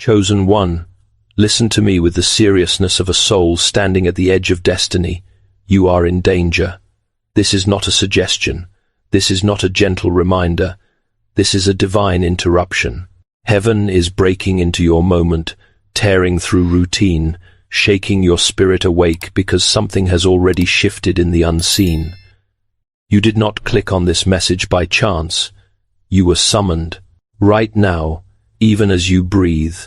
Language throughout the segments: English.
Chosen one, listen to me with the seriousness of a soul standing at the edge of destiny. You are in danger. This is not a suggestion. This is not a gentle reminder. This is a divine interruption. Heaven is breaking into your moment, tearing through routine, shaking your spirit awake because something has already shifted in the unseen. You did not click on this message by chance. You were summoned. Right now, even as you breathe,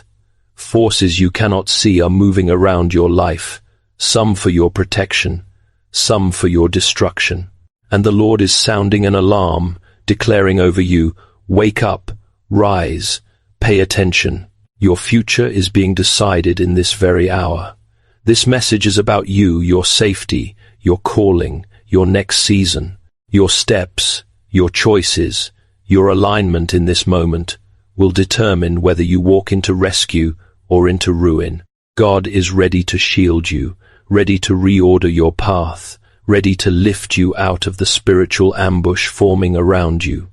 forces you cannot see are moving around your life, some for your protection, some for your destruction. And the Lord is sounding an alarm, declaring over you, wake up, rise, pay attention. Your future is being decided in this very hour. This message is about you, your safety, your calling, your next season, your steps, your choices, your alignment in this moment will determine whether you walk into rescue or into ruin. God is ready to shield you, ready to reorder your path, ready to lift you out of the spiritual ambush forming around you.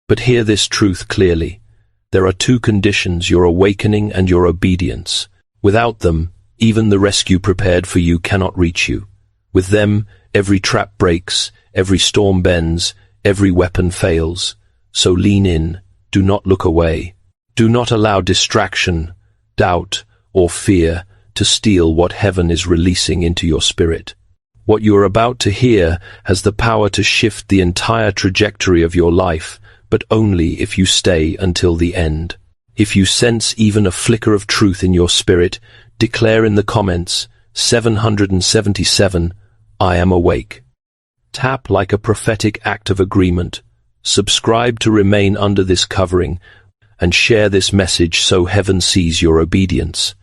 But hear this truth clearly. There are two conditions, your awakening and your obedience. Without them, even the rescue prepared for you cannot reach you. With them, every trap breaks, every storm bends, every weapon fails. So lean in, do not look away. Do not allow distraction, doubt, or fear to steal what heaven is releasing into your spirit. What you are about to hear has the power to shift the entire trajectory of your life, but only if you stay until the end. If you sense even a flicker of truth in your spirit, declare in the comments, 777, I am awake. Tap like a prophetic act of agreement. Subscribe to remain under this covering, and share this message so heaven sees your obedience.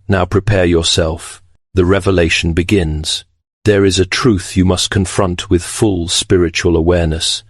Now prepare yourself. The revelation begins. There is a truth you must confront with full spiritual awareness.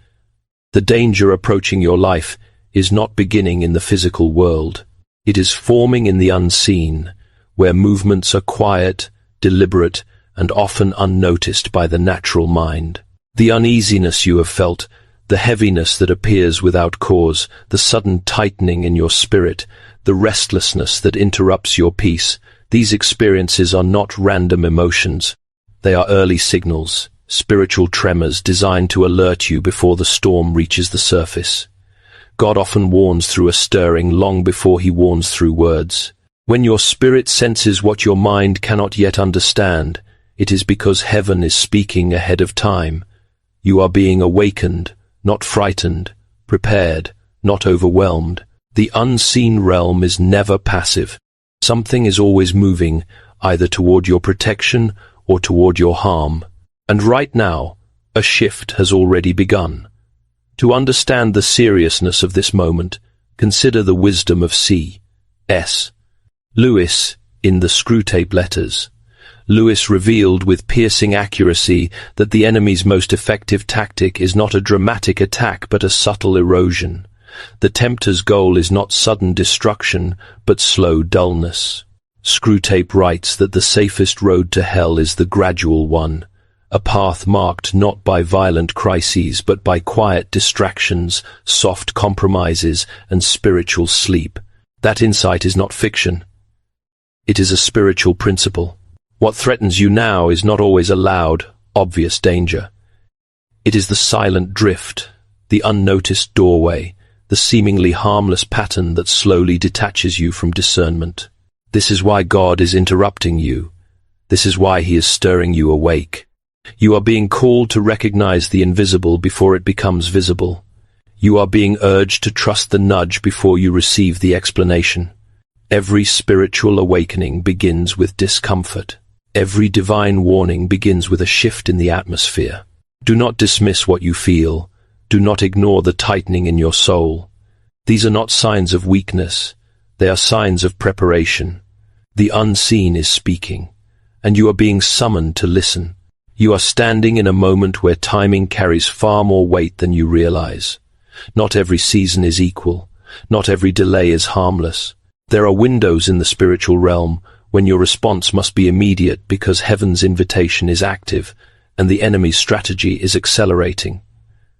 The danger approaching your life is not beginning in the physical world. It is forming in the unseen, where movements are quiet, deliberate, and often unnoticed by the natural mind. The uneasiness you have felt, the heaviness that appears without cause, the sudden tightening in your spirit, the restlessness that interrupts your peace, these experiences are not random emotions. They are early signals, spiritual tremors designed to alert you before the storm reaches the surface. God often warns through a stirring long before he warns through words. When your spirit senses what your mind cannot yet understand, it is because heaven is speaking ahead of time. You are being awakened, not frightened, prepared, not overwhelmed. The unseen realm is never passive. Something is always moving, either toward your protection or toward your harm. And right now, a shift has already begun. To understand the seriousness of this moment, consider the wisdom of C.S. Lewis in the Screwtape Letters. Lewis revealed with piercing accuracy that the enemy's most effective tactic is not a dramatic attack but a subtle erosion. The tempter's goal is not sudden destruction, but slow dullness. Screwtape writes that the safest road to hell is the gradual one, a path marked not by violent crises but by quiet distractions, soft compromises, and spiritual sleep. That insight is not fiction. It is a spiritual principle. What threatens you now is not always a loud, obvious danger. It is the silent drift, the unnoticed doorway, the seemingly harmless pattern that slowly detaches you from discernment. This is why God is interrupting you. This is why he is stirring you awake. You are being called to recognize the invisible before it becomes visible. You are being urged to trust the nudge before you receive the explanation. Every spiritual awakening begins with discomfort. Every divine warning begins with a shift in the atmosphere. Do not dismiss what you feel. Do not ignore the tightening in your soul. These are not signs of weakness. They are signs of preparation. The unseen is speaking, and you are being summoned to listen. You are standing in a moment where timing carries far more weight than you realize. Not every season is equal. Not every delay is harmless. There are windows in the spiritual realm when your response must be immediate because heaven's invitation is active and the enemy's strategy is accelerating.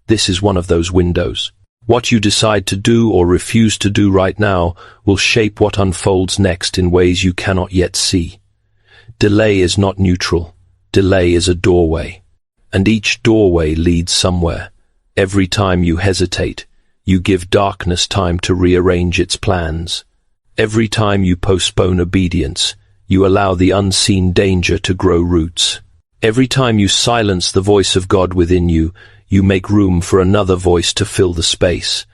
This is one of those windows. What you decide to do or refuse to do right now will shape what unfolds next in ways you cannot yet see. Delay is not neutral. Delay is a doorway. And each doorway leads somewhere. Every time you hesitate, you give darkness time to rearrange its plans. Every time you postpone obedience, you allow the unseen danger to grow roots. Every time you silence the voice of God within you, you make room for another voice to fill the space.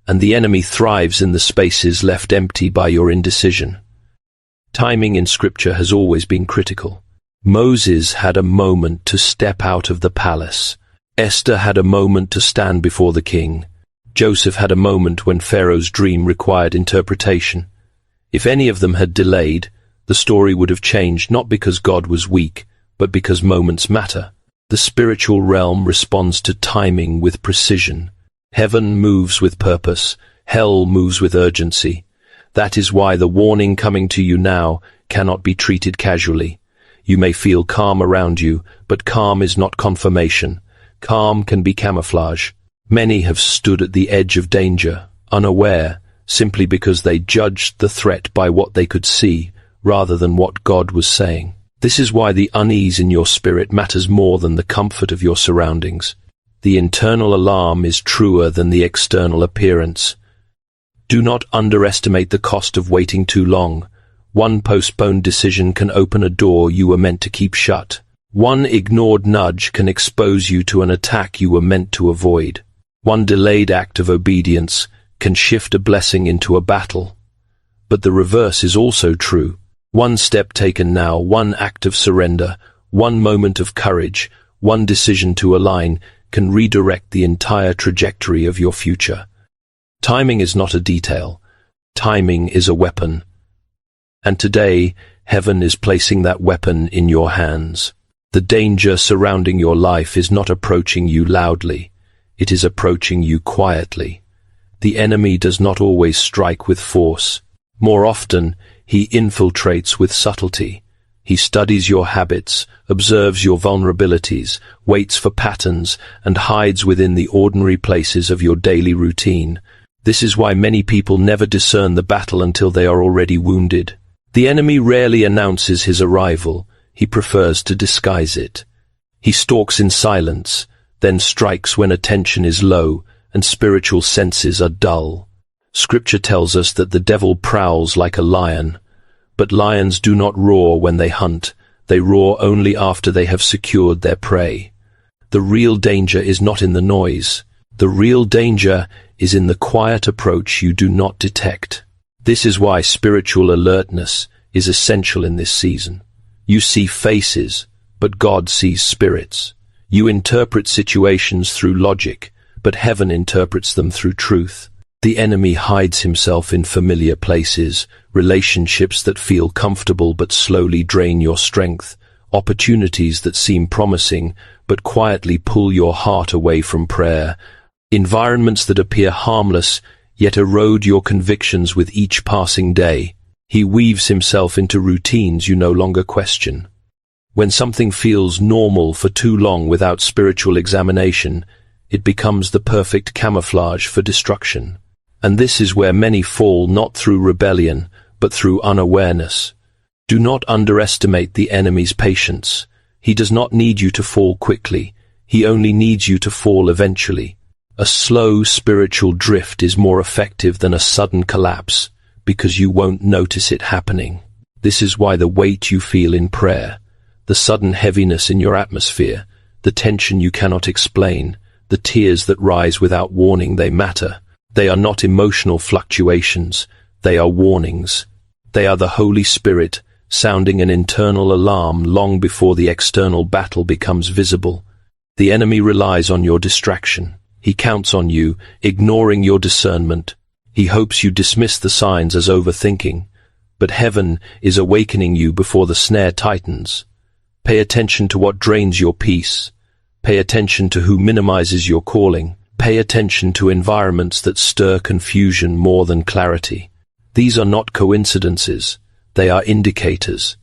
And the enemy thrives in the spaces left empty by your indecision. Timing in Scripture has always been critical. Moses had a moment to step out of the palace. Esther had a moment to stand before the king. Joseph had a moment when Pharaoh's dream required interpretation. If any of them had delayed, the story would have changed not because God was weak, but because moments matter. The spiritual realm responds to timing with precision. Heaven moves with purpose. Hell moves with urgency. That is why the warning coming to you now cannot be treated casually. You may feel calm around you, but calm is not confirmation. Calm can be camouflage. Many have stood at the edge of danger, unaware, simply because they judged the threat by what they could see, rather than what God was saying. This is why the unease in your spirit matters more than the comfort of your surroundings. The internal alarm is truer than the external appearance. Do not underestimate the cost of waiting too long. One postponed decision can open a door you were meant to keep shut. One ignored nudge can expose you to an attack you were meant to avoid. One delayed act of obedience can shift a blessing into a battle. But the reverse is also true. One step taken now, one act of surrender, one moment of courage, one decision to align can redirect the entire trajectory of your future. Timing is not a detail. Timing is a weapon. And today, heaven is placing that weapon in your hands. The danger surrounding your life is not approaching you loudly. It is approaching you quietly. The enemy does not always strike with force. More often, he infiltrates with subtlety. He studies your habits, observes your vulnerabilities, waits for patterns, and hides within the ordinary places of your daily routine. This is why many people never discern the battle until they are already wounded. The enemy rarely announces his arrival. He prefers to disguise it. He stalks in silence, then strikes when attention is low and spiritual senses are dull. Scripture tells us that the devil prowls like a lion, but lions do not roar when they hunt. They roar only after they have secured their prey. The real danger is not in the noise. The real danger is in the quiet approach you do not detect. This is why spiritual alertness is essential in this season. You see faces, but God sees spirits. You interpret situations through logic, but heaven interprets them through truth. The enemy hides himself in familiar places, relationships that feel comfortable but slowly drain your strength, opportunities that seem promising but quietly pull your heart away from prayer, environments that appear harmless yet erode your convictions with each passing day. He weaves himself into routines you no longer question. When something feels normal for too long without spiritual examination, it becomes the perfect camouflage for destruction. And this is where many fall, not through rebellion, but through unawareness. Do not underestimate the enemy's patience. He does not need you to fall quickly. He only needs you to fall eventually. A slow spiritual drift is more effective than a sudden collapse, because you won't notice it happening. This is why the weight you feel in prayer, the sudden heaviness in your atmosphere, the tension you cannot explain, the tears that rise without warning, they matter. They are not emotional fluctuations. They are warnings. They are the Holy Spirit sounding an internal alarm long before the external battle becomes visible. The enemy relies on your distraction. He counts on you, ignoring your discernment. He hopes you dismiss the signs as overthinking. But heaven is awakening you before the snare tightens. Pay attention to what drains your peace. Pay attention to who minimizes your calling. Pay attention to environments that stir confusion more than clarity. These are not coincidences. They are indicators.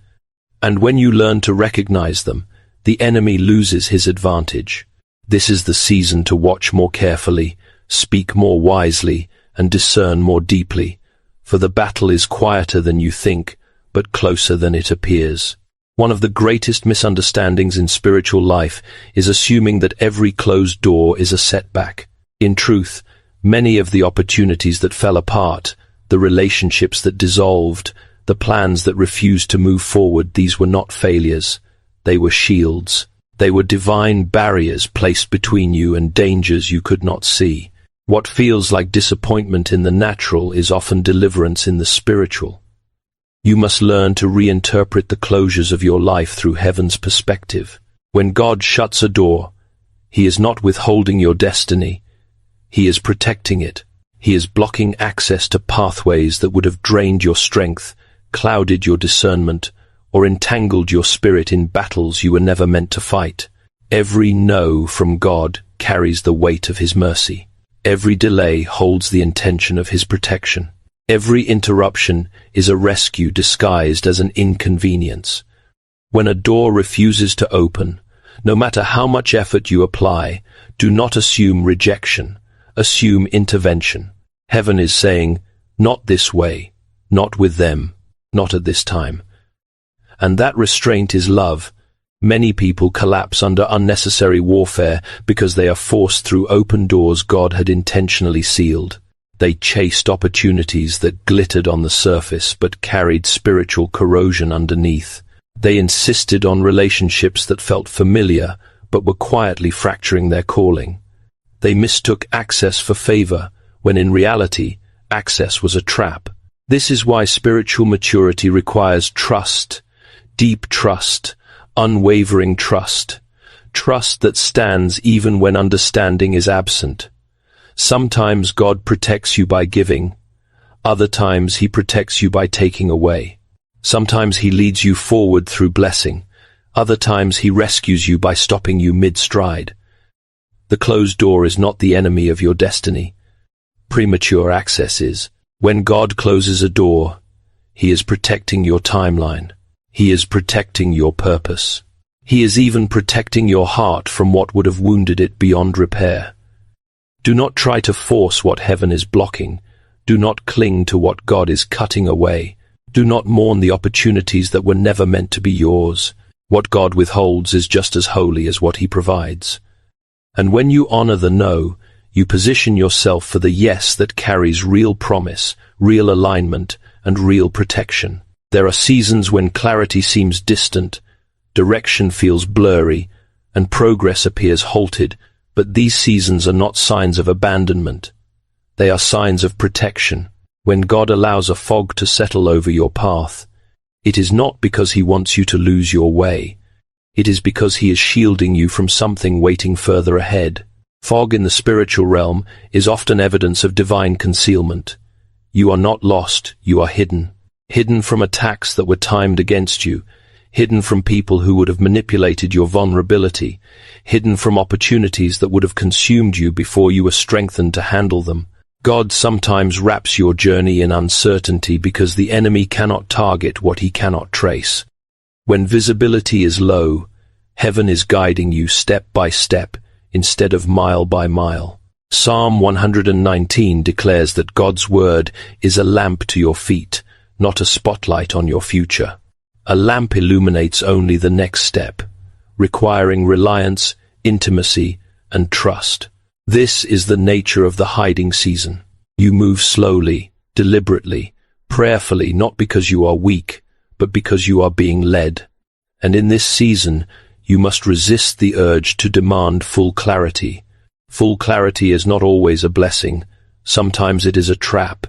And when you learn to recognize them, the enemy loses his advantage. This is the season to watch more carefully, speak more wisely, and discern more deeply, for the battle is quieter than you think, but closer than it appears. One of the greatest misunderstandings in spiritual life is assuming that every closed door is a setback. In truth, many of the opportunities that fell apart, the relationships that dissolved, the plans that refused to move forward, these were not failures. They were shields. They were divine barriers placed between you and dangers you could not see. What feels like disappointment in the natural is often deliverance in the spiritual. You must learn to reinterpret the closures of your life through heaven's perspective. When God shuts a door, He is not withholding your destiny. He is protecting it. He is blocking access to pathways that would have drained your strength, clouded your discernment, or entangled your spirit in battles you were never meant to fight. Every no from God carries the weight of His mercy. Every delay holds the intention of His protection. Every interruption is a rescue disguised as an inconvenience. When a door refuses to open, no matter how much effort you apply, do not assume rejection, assume intervention. Heaven is saying, not this way, not with them, not at this time. And that restraint is love. Many people collapse under unnecessary warfare because they are forced through open doors God had intentionally sealed. They chased opportunities that glittered on the surface but carried spiritual corrosion underneath. They insisted on relationships that felt familiar but were quietly fracturing their calling. They mistook access for favor, when in reality, access was a trap. This is why spiritual maturity requires trust, deep trust, unwavering trust, trust that stands even when understanding is absent. Sometimes God protects you by giving, other times He protects you by taking away. Sometimes He leads you forward through blessing, other times He rescues you by stopping you mid-stride. The closed door is not the enemy of your destiny. Premature access is. When God closes a door, He is protecting your timeline. He is protecting your purpose. He is even protecting your heart from what would have wounded it beyond repair. Do not try to force what heaven is blocking. Do not cling to what God is cutting away. Do not mourn the opportunities that were never meant to be yours. What God withholds is just as holy as what He provides. And when you honor the no, you position yourself for the yes that carries real promise, real alignment, and real protection. There are seasons when clarity seems distant, direction feels blurry, and progress appears halted, but these seasons are not signs of abandonment. They are signs of protection. When God allows a fog to settle over your path, it is not because He wants you to lose your way. It is because He is shielding you from something waiting further ahead. Fog in the spiritual realm is often evidence of divine concealment. You are not lost, you are hidden. Hidden from attacks that were timed against you, hidden from people who would have manipulated your vulnerability, hidden from opportunities that would have consumed you before you were strengthened to handle them. God sometimes wraps your journey in uncertainty because the enemy cannot target what he cannot trace. When visibility is low, heaven is guiding you step by step instead of mile by mile. Psalm 119 declares that God's word is a lamp to your feet, not a spotlight on your future. A lamp illuminates only the next step, requiring reliance, intimacy, and trust. This is the nature of the hiding season. You move slowly, deliberately, prayerfully, not because you are weak, but because you are being led. And in this season, you must resist the urge to demand full clarity. Full clarity is not always a blessing. Sometimes it is a trap.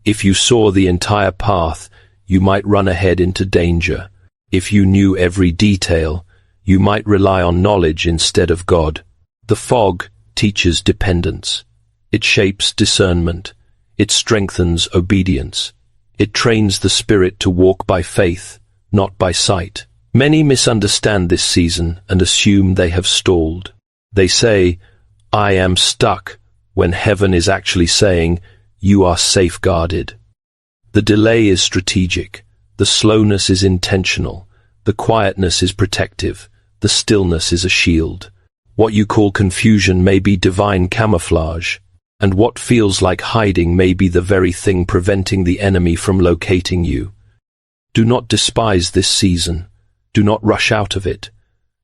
If you saw the entire path, you might run ahead into danger. If you knew every detail, you might rely on knowledge instead of God. The fog teaches dependence. It shapes discernment. It strengthens obedience. It trains the spirit to walk by faith, not by sight. Many misunderstand this season and assume they have stalled. They say, "I am stuck," when heaven is actually saying, "You are safeguarded." The delay is strategic. The slowness is intentional. The quietness is protective. The stillness is a shield. What you call confusion may be divine camouflage. And what feels like hiding may be the very thing preventing the enemy from locating you. Do not despise this season. Do not rush out of it.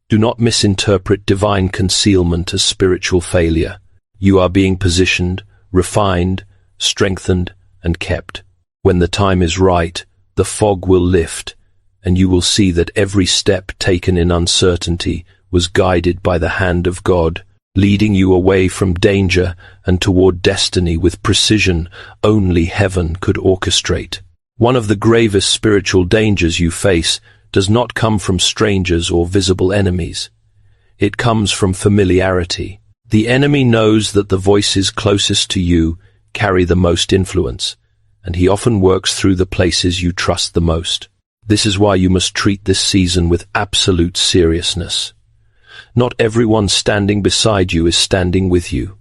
Do not misinterpret divine concealment as spiritual failure. You are being positioned, refined, strengthened, and kept. When the time is right, the fog will lift, and you will see that every step taken in uncertainty was guided by the hand of God, leading you away from danger and toward destiny with precision only heaven could orchestrate. One of the gravest spiritual dangers you face does not come from strangers or visible enemies. It comes from familiarity. The enemy knows that the voices closest to you carry the most influence, and he often works through the places you trust the most. This is why you must treat this season with absolute seriousness. Not everyone standing beside you is standing with you.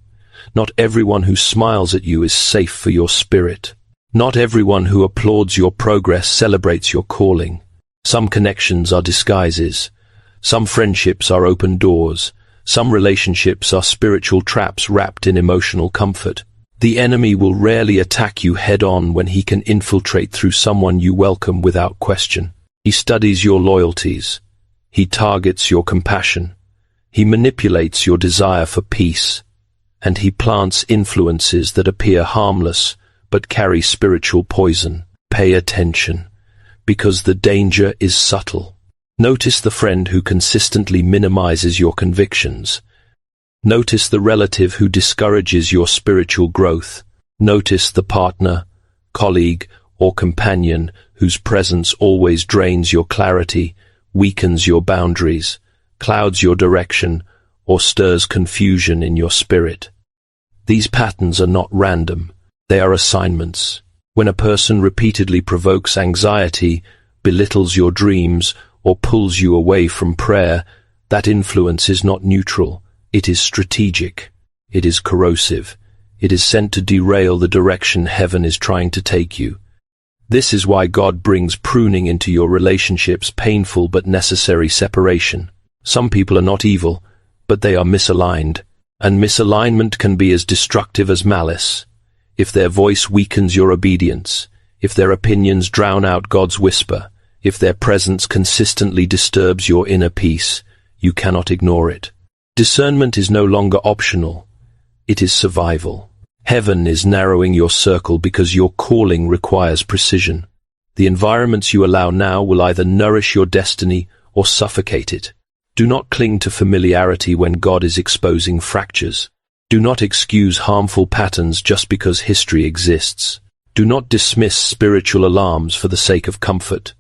Not everyone who smiles at you is safe for your spirit. Not everyone who applauds your progress celebrates your calling. Some connections are disguises. Some friendships are open doors. Some relationships are spiritual traps wrapped in emotional comfort. The enemy will rarely attack you head-on when he can infiltrate through someone you welcome without question. He studies your loyalties. He targets your compassion. He manipulates your desire for peace. And he plants influences that appear harmless but carry spiritual poison. Pay attention, because the danger is subtle. Notice the friend who consistently minimizes your convictions. Notice the relative who discourages your spiritual growth. Notice the partner, colleague, or companion whose presence always drains your clarity, weakens your boundaries, clouds your direction, or stirs confusion in your spirit. These patterns are not random. They are assignments. When a person repeatedly provokes anxiety, belittles your dreams, or pulls you away from prayer, that influence is not neutral. It is strategic. It is corrosive. It is sent to derail the direction heaven is trying to take you. This is why God brings pruning into your relationships, painful but necessary separation. Some people are not evil, but they are misaligned, and misalignment can be as destructive as malice. If their voice weakens your obedience, if their opinions drown out God's whisper, if their presence consistently disturbs your inner peace, you cannot ignore it. Discernment is no longer optional. It is survival. Heaven is narrowing your circle because your calling requires precision. The environments you allow now will either nourish your destiny or suffocate it. Do not cling to familiarity when God is exposing fractures. Do not excuse harmful patterns just because history exists. Do not dismiss spiritual alarms for the sake of comfort.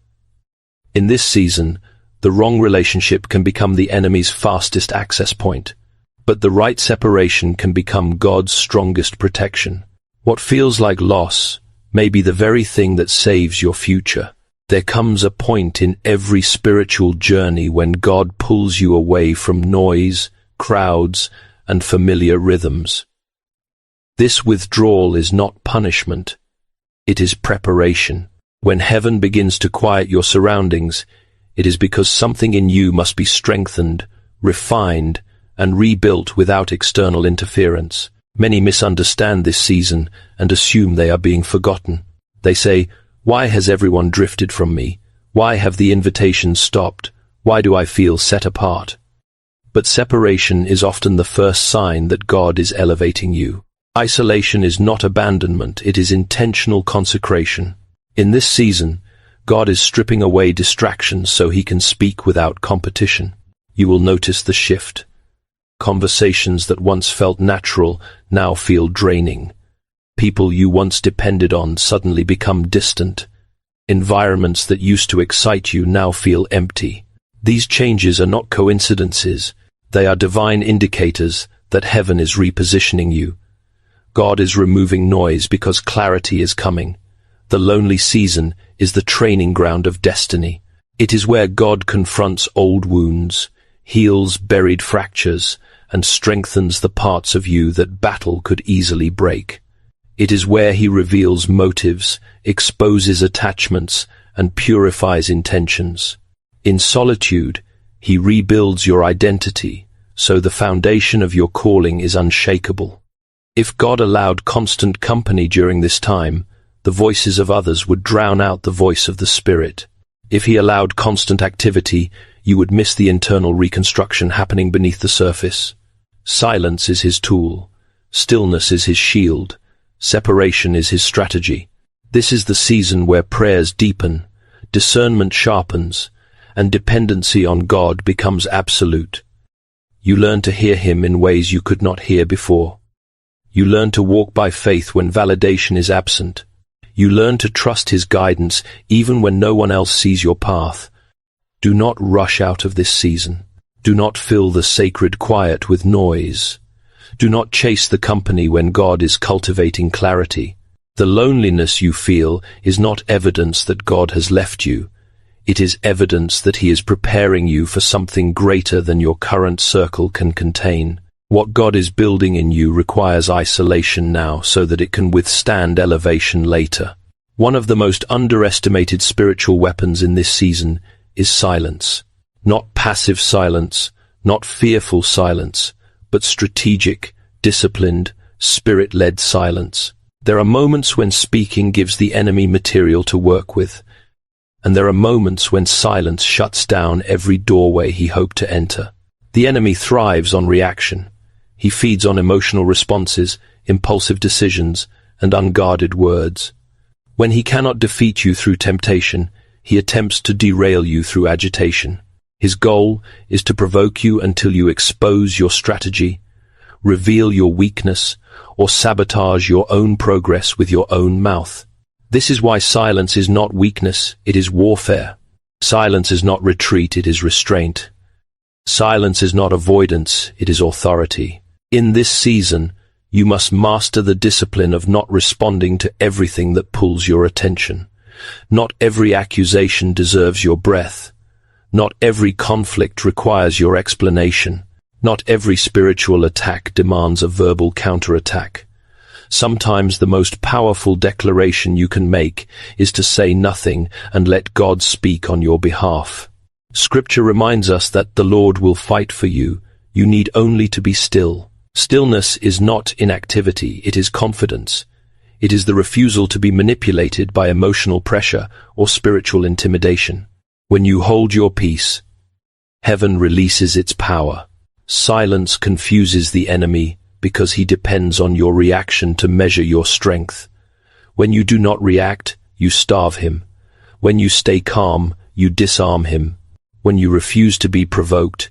In this season, the wrong relationship can become the enemy's fastest access point, but the right separation can become God's strongest protection. What feels like loss may be the very thing that saves your future. There comes a point in every spiritual journey when God pulls you away from noise, crowds, and familiar rhythms. This withdrawal is not punishment. It is preparation. When heaven begins to quiet your surroundings, it is because something in you must be strengthened, refined, and rebuilt without external interference. Many misunderstand this season and assume they are being forgotten. They say, "Why has everyone drifted from me? Why have the invitations stopped? Why do I feel set apart?" But separation is often the first sign that God is elevating you. Isolation is not abandonment, it is intentional consecration. In this season, God is stripping away distractions so he can speak without competition. You will notice the shift. Conversations that once felt natural now feel draining. People you once depended on suddenly become distant. Environments that used to excite you now feel empty. These changes are not coincidences. They are divine indicators that heaven is repositioning you. God is removing noise because clarity is coming. The lonely season is the training ground of destiny. It is where God confronts old wounds, heals buried fractures, and strengthens the parts of you that battle could easily break. It is where he reveals motives, exposes attachments, and purifies intentions. In solitude, he rebuilds your identity, so the foundation of your calling is unshakable. If God allowed constant company during this time, the voices of others would drown out the voice of the Spirit. If he allowed constant activity, you would miss the internal reconstruction happening beneath the surface. Silence is his tool. Stillness is his shield. Separation is his strategy. This is the season where prayers deepen, discernment sharpens, and dependency on God becomes absolute. You learn to hear him in ways you could not hear before. You learn to walk by faith when validation is absent. You learn to trust his guidance even when no one else sees your path. Do not rush out of this season. Do not fill the sacred quiet with noise. Do not chase the company when God is cultivating clarity. The loneliness you feel is not evidence that God has left you. It is evidence that he is preparing you for something greater than your current circle can contain. What God is building in you requires isolation now so that it can withstand elevation later. One of the most underestimated spiritual weapons in this season is silence. Not passive silence, not fearful silence, but strategic, disciplined, spirit-led silence. There are moments when speaking gives the enemy material to work with, and there are moments when silence shuts down every doorway he hoped to enter. The enemy thrives on reaction. He feeds on emotional responses, impulsive decisions, and unguarded words. When he cannot defeat you through temptation, he attempts to derail you through agitation. His goal is to provoke you until you expose your strategy, reveal your weakness, or sabotage your own progress with your own mouth. This is why silence is not weakness, it is warfare. Silence is not retreat, it is restraint. Silence is not avoidance, it is authority. In this season, you must master the discipline of not responding to everything that pulls your attention. Not every accusation deserves your breath. Not every conflict requires your explanation. Not every spiritual attack demands a verbal counterattack. Sometimes the most powerful declaration you can make is to say nothing and let God speak on your behalf. Scripture reminds us that the Lord will fight for you. You need only to be still. Stillness is not inactivity, it is confidence. It is the refusal to be manipulated by emotional pressure or spiritual intimidation. When you hold your peace, heaven releases its power. Silence confuses the enemy because he depends on your reaction to measure your strength. When you do not react, you starve him. When you stay calm, you disarm him. When you refuse to be provoked,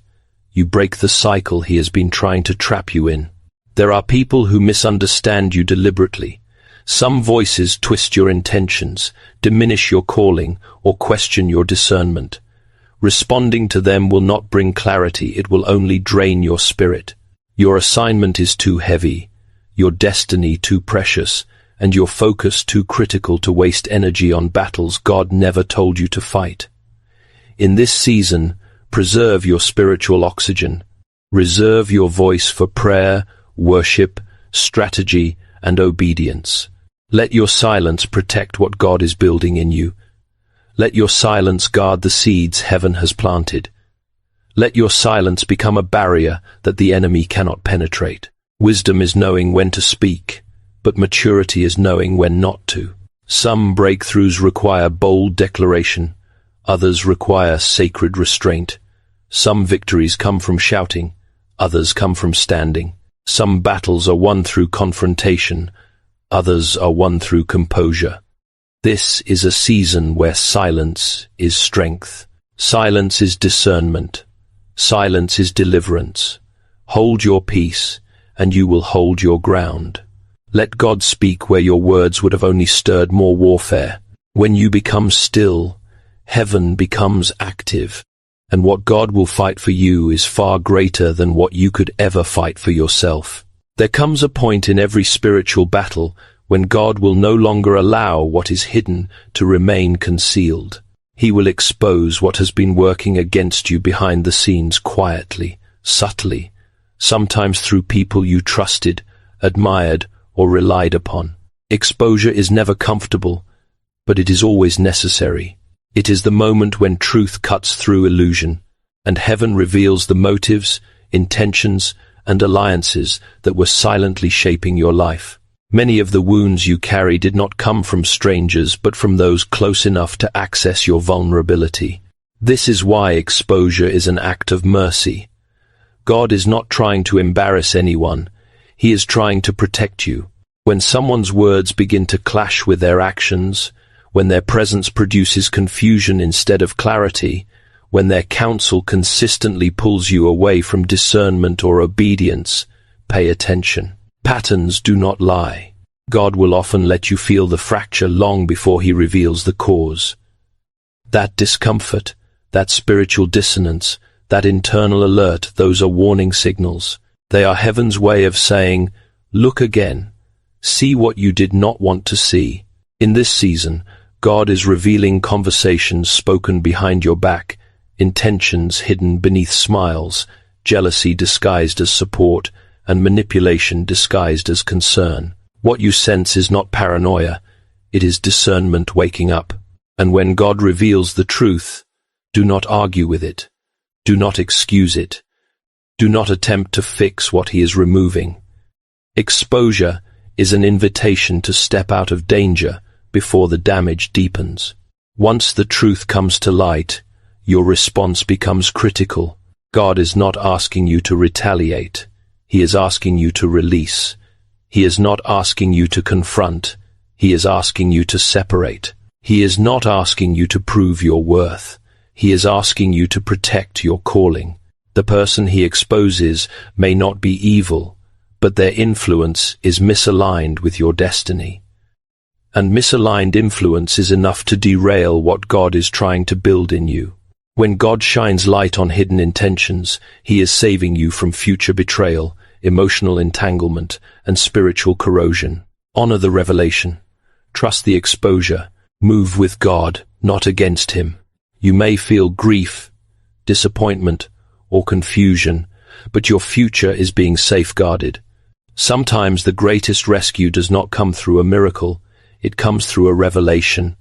you break the cycle he has been trying to trap you in. There are people who misunderstand you deliberately. Some voices twist your intentions, diminish your calling, or question your discernment. Responding to them will not bring clarity, it will only drain your spirit. Your assignment is too heavy, your destiny too precious, and your focus too critical to waste energy on battles God never told you to fight. In this season, preserve your spiritual oxygen. Reserve your voice for prayer, worship, strategy, and obedience. Let your silence protect what God is building in you. Let your silence guard the seeds heaven has planted. Let your silence become a barrier that the enemy cannot penetrate. Wisdom is knowing when to speak, but maturity is knowing when not to. Some breakthroughs require bold declaration, others require sacred restraint. Some victories come from shouting, others come from standing. Some battles are won through confrontation, others are won through composure. This is a season where silence is strength. Silence is discernment. Silence is deliverance. Hold your peace, and you will hold your ground. Let God speak where your words would have only stirred more warfare. When you become still, heaven becomes active, and what God will fight for you is far greater than what you could ever fight for yourself. There comes a point in every spiritual battle when God will no longer allow what is hidden to remain concealed. He will expose what has been working against you behind the scenes quietly, subtly, sometimes through people you trusted, admired, or relied upon. Exposure is never comfortable, but it is always necessary. It is the moment when truth cuts through illusion, and heaven reveals the motives, intentions, and alliances that were silently shaping your life. Many of the wounds you carry did not come from strangers, but from those close enough to access your vulnerability. This is why exposure is an act of mercy. God is not trying to embarrass anyone. He is trying to protect you. When someone's words begin to clash with their actions, when their presence produces confusion instead of clarity, when their counsel consistently pulls you away from discernment or obedience, pay attention. Patterns do not lie. God will often let you feel the fracture long before he reveals the cause. That discomfort, that spiritual dissonance, that internal alert, those are warning signals. They are heaven's way of saying, look again. See what you did not want to see. In this season, God is revealing conversations spoken behind your back, intentions hidden beneath smiles, jealousy disguised as support, and manipulation disguised as concern. What you sense is not paranoia, it is discernment waking up. And when God reveals the truth, do not argue with it. Do not excuse it. Do not attempt to fix what he is removing. Exposure is an invitation to step out of danger before the damage deepens. Once the truth comes to light, your response becomes critical. God is not asking you to retaliate. He is asking you to release. He is not asking you to confront. He is asking you to separate. He is not asking you to prove your worth. He is asking you to protect your calling. The person he exposes may not be evil, but their influence is misaligned with your destiny. And misaligned influence is enough to derail what God is trying to build in you. When God shines light on hidden intentions, he is saving you from future betrayal, emotional entanglement, and spiritual corrosion. Honor the revelation. Trust the exposure. Move with God, not against him. You may feel grief, disappointment, or confusion, but your future is being safeguarded. Sometimes the greatest rescue does not come through a miracle, it comes through a revelation.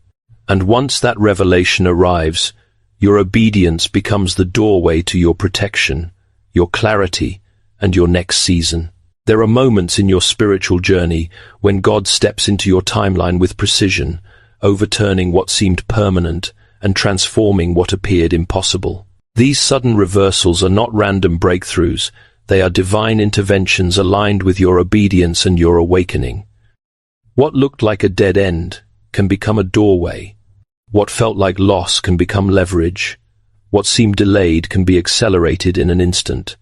And once that revelation arrives, your obedience becomes the doorway to your protection, your clarity, and your next season. There are moments in your spiritual journey when God steps into your timeline with precision, overturning what seemed permanent and transforming what appeared impossible. These sudden reversals are not random breakthroughs, they are divine interventions aligned with your obedience and your awakening. What looked like a dead end can become a doorway. What felt like loss can become leverage. What seemed delayed can be accelerated in an instant.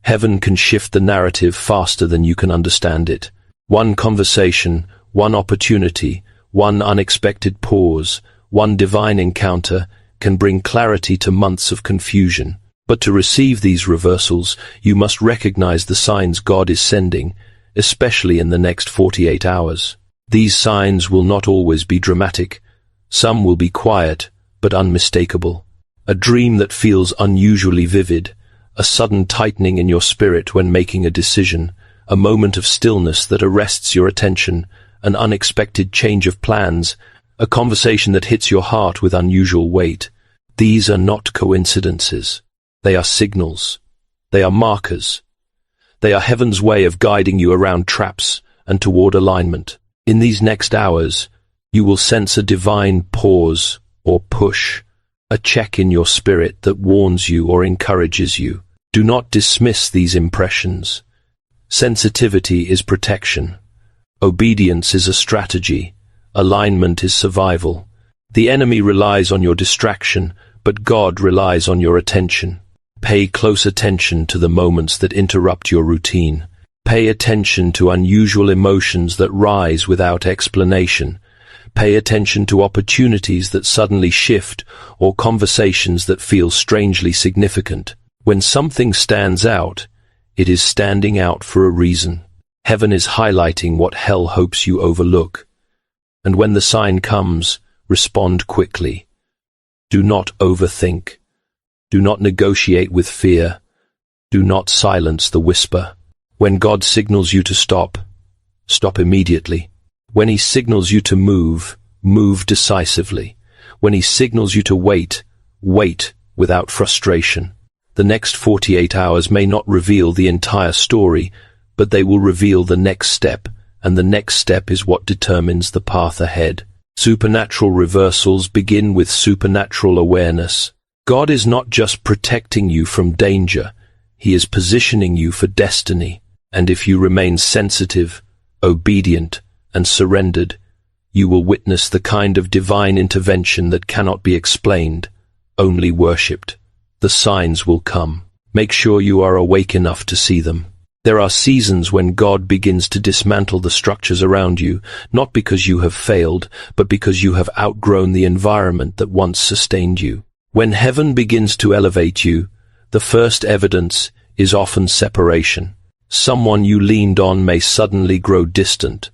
Heaven can shift the narrative faster than you can understand it. One conversation, one opportunity, one unexpected pause, one divine encounter can bring clarity to months of confusion. But to receive these reversals, you must recognize the signs God is sending, especially in the next 48 hours. These signs will not always be dramatic. Some will be quiet, but unmistakable. A dream that feels unusually vivid, a sudden tightening in your spirit when making a decision, a moment of stillness that arrests your attention, an unexpected change of plans, a conversation that hits your heart with unusual weight. These are not coincidences. They are signals. They are markers. They are heaven's way of guiding you around traps and toward alignment. In these next hours, you will sense a divine pause or push, a check in your spirit that warns you or encourages you. Do not dismiss these impressions. Sensitivity is protection. Obedience is a strategy. Alignment is survival. The enemy relies on your distraction, but God relies on your attention. Pay close attention to the moments that interrupt your routine. Pay attention to unusual emotions that rise without explanation. Pay attention to opportunities that suddenly shift or conversations that feel strangely significant. When something stands out, it is standing out for a reason. Heaven is highlighting what hell hopes you overlook. And when the sign comes, respond quickly. Do not overthink. Do not negotiate with fear. Do not silence the whisper. When God signals you to stop, stop immediately. When he signals you to move, move decisively. When he signals you to wait, wait without frustration. The next 48 hours may not reveal the entire story, but they will reveal the next step, and the next step is what determines the path ahead. Supernatural reversals begin with supernatural awareness. God is not just protecting you from danger, He is positioning you for destiny. And if you remain sensitive, obedient, and surrendered, you will witness the kind of divine intervention that cannot be explained, only worshipped. The signs will come. Make sure you are awake enough to see them. There are seasons when God begins to dismantle the structures around you, not because you have failed, but because you have outgrown the environment that once sustained you. When heaven begins to elevate you, the first evidence is often separation. Someone you leaned on may suddenly grow distant.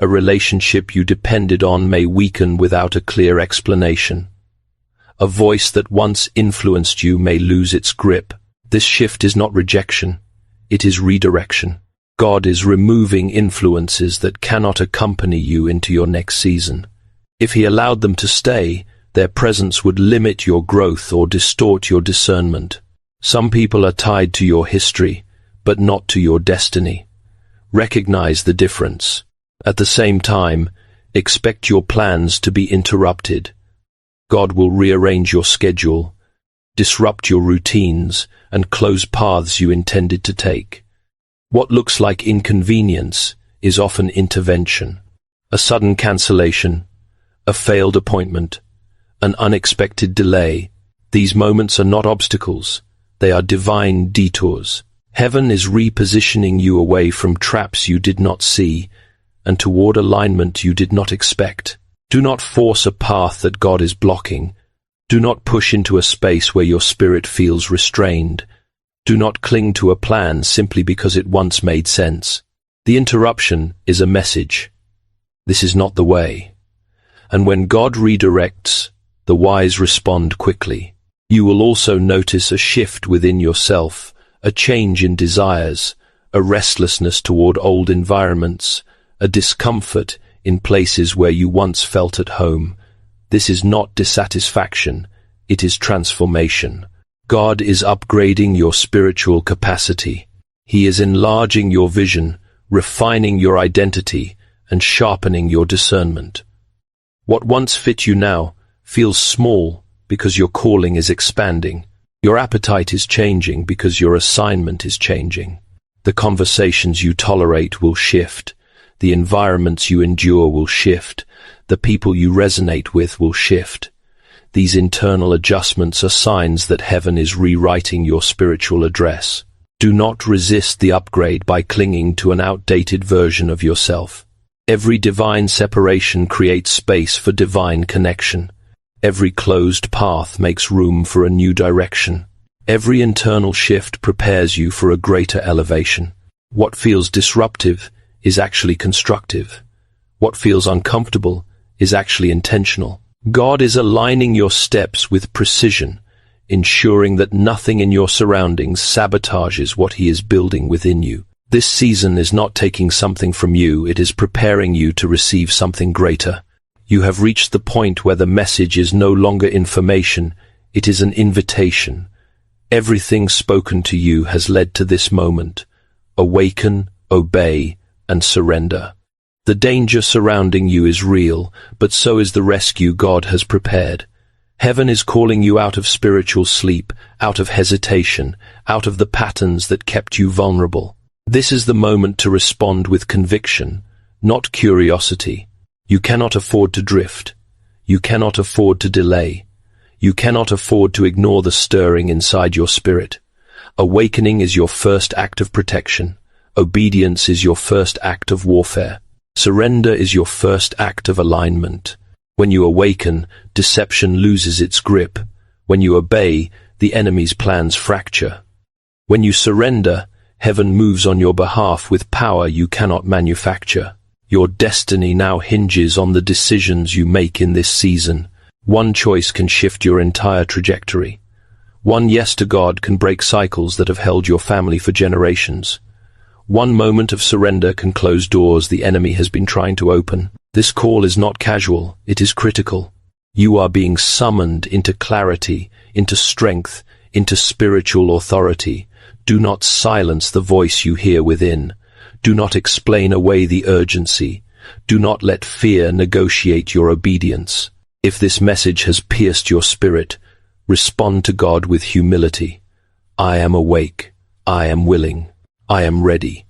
A relationship you depended on may weaken without a clear explanation. A voice that once influenced you may lose its grip. This shift is not rejection, it is redirection. God is removing influences that cannot accompany you into your next season. If He allowed them to stay, their presence would limit your growth or distort your discernment. Some people are tied to your history, but not to your destiny. Recognize the difference. At the same time, expect your plans to be interrupted. God will rearrange your schedule, disrupt your routines, and close paths you intended to take. What looks like inconvenience is often intervention. A sudden cancellation, a failed appointment, an unexpected delay. These moments are not obstacles, they are divine detours. Heaven is repositioning you away from traps you did not see and toward alignment you did not expect. Do not force a path that God is blocking. Do not push into a space where your spirit feels restrained. Do not cling to a plan simply because it once made sense. The interruption is a message. This is not the way. And when God redirects, the wise respond quickly. You will also notice a shift within yourself, a change in desires, a restlessness toward old environments, a discomfort in places where you once felt at home. This is not dissatisfaction, it is transformation. God is upgrading your spiritual capacity. He is enlarging your vision, refining your identity, and sharpening your discernment. What once fit you now feels small because your calling is expanding. Your appetite is changing because your assignment is changing. The conversations you tolerate will shift. The environments you endure will shift. The people you resonate with will shift. These internal adjustments are signs that heaven is rewriting your spiritual address. Do not resist the upgrade by clinging to an outdated version of yourself. Every divine separation creates space for divine connection. Every closed path makes room for a new direction. Every internal shift prepares you for a greater elevation. What feels disruptive is actually constructive. What feels uncomfortable is actually intentional. God is aligning your steps with precision, ensuring that nothing in your surroundings sabotages what He is building within you. This season is not taking something from you, it is preparing you to receive something greater. You have reached the point where the message is no longer information, it is an invitation. Everything spoken to you has led to this moment. Awaken, obey, and surrender. The danger surrounding you is real, but so is the rescue God has prepared. Heaven is calling you out of spiritual sleep, out of hesitation, out of the patterns that kept you vulnerable. This is the moment to respond with conviction, not curiosity. You cannot afford to drift. You cannot afford to delay. You cannot afford to ignore the stirring inside your spirit. Awakening is your first act of protection. Obedience is your first act of warfare. Surrender is your first act of alignment. When you awaken, deception loses its grip. When you obey, the enemy's plans fracture. When you surrender, heaven moves on your behalf with power you cannot manufacture. Your destiny now hinges on the decisions you make in this season. One choice can shift your entire trajectory. One yes to God can break cycles that have held your family for generations. One moment of surrender can close doors the enemy has been trying to open. This call is not casual, it is critical. You are being summoned into clarity, into strength, into spiritual authority. Do not silence the voice you hear within. Do not explain away the urgency. Do not let fear negotiate your obedience. If this message has pierced your spirit, respond to God with humility. I am awake. I am willing. I am ready.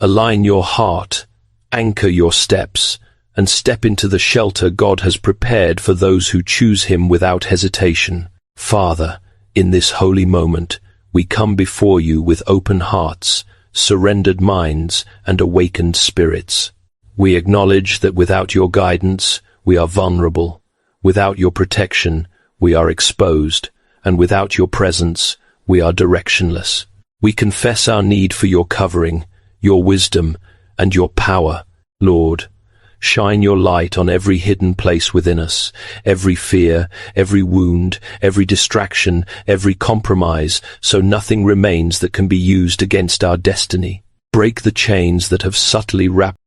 Align your heart, anchor your steps, and step into the shelter God has prepared for those who choose Him without hesitation. Father, in this holy moment, we come before you with open hearts, surrendered minds, and awakened spirits. We acknowledge that without your guidance, we are vulnerable. Without your protection, we are exposed. And without your presence, we are directionless. We confess our need for your covering, your wisdom, and your power. Lord, shine your light on every hidden place within us, every fear, every wound, every distraction, every compromise, so nothing remains that can be used against our destiny. Break the chains that have subtly wrapped